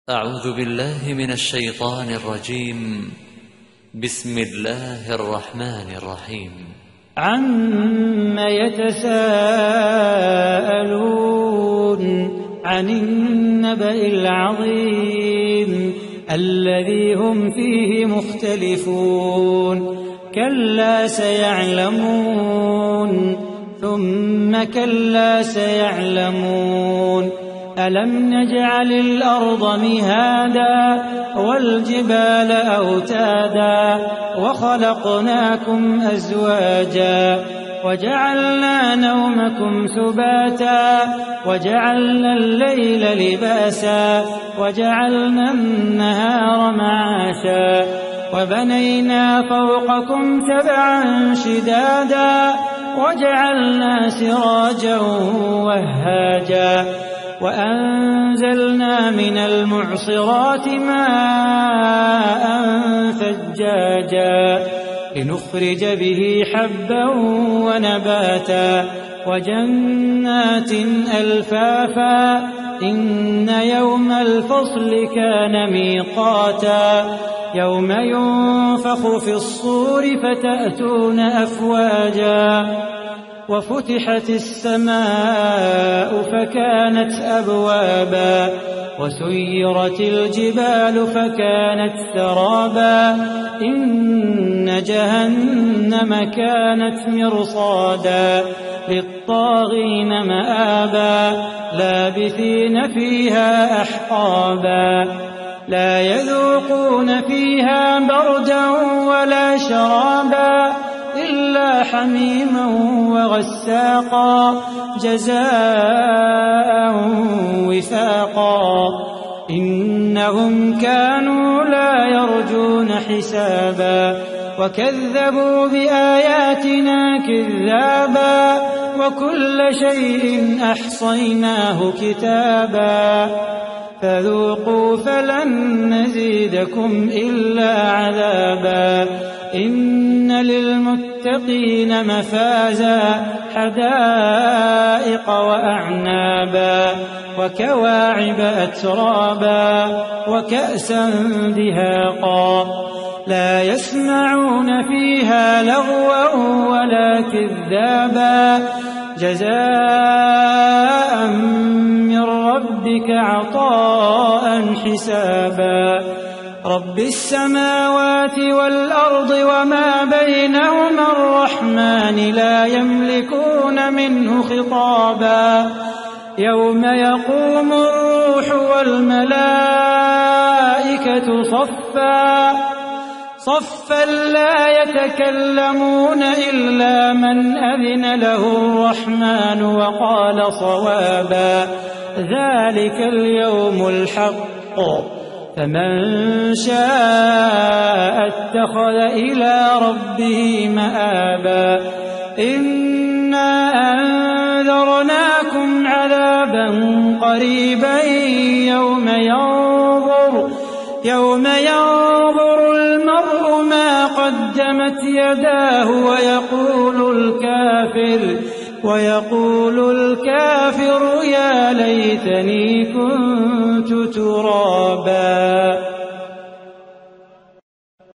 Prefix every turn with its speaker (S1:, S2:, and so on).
S1: أعوذ بالله من الشيطان الرجيم. بسم الله الرحمن الرحيم.
S2: عم يتساءلون عن النبأ العظيم الذي هم فيه مختلفون كلا سيعلمون ثم كلا سيعلمون ألم نجعل الأرض مهادا والجبال أوتادا وخلقناكم أزواجا وجعلنا نومكم سباتا وجعلنا الليل لباسا وجعلنا النهار معاشا وبنينا فوقكم سبعا شدادا وجعلنا سراجا وهاجا وأنزلنا من المعصرات ماء ثجاجا لنخرج به حبا ونباتا وجنات ألفافا إن يوم الفصل كان ميقاتا يوم ينفخ في الصور فتأتون أفواجا وفتحت السماء فكانت أبوابا وسيرت الجبال فكانت سرابا إن جهنم كانت مرصادا للطاغين مآبا لابثين فيها أحقابا لا يذوقون فيها بردا ولا شرابا إلا حميما وغساقا جزاء وفاقا إنهم كانوا لا يرجون حسابا وكذبوا بآياتنا كذابا وكل شيء أحصيناه كتابا فذوقوا فلن نزيدكم إلا عذابا إن للمتقين مفازا حدائق وأعنابا وكواعب أترابا وكأسا دهاقا لا يسمعون فيها لغوا ولا كذابا جزاء من ربك عطاء حسابا رب السماوات والأرض وما بينهما الرحمن لا يملكون منه خطابا يوم يقوم الروح والملائكة صفا لا يتكلمون إلا من أذن له الرحمن وقال صوابا ذلك اليوم الحق فمن شاء اتخذ إلى ربه مآبا إنا أنذرناكم عذابا قريبا يوم ينظر المرء ما قدمت يداه ويقول الكافر يا ليتني كنت ترابا.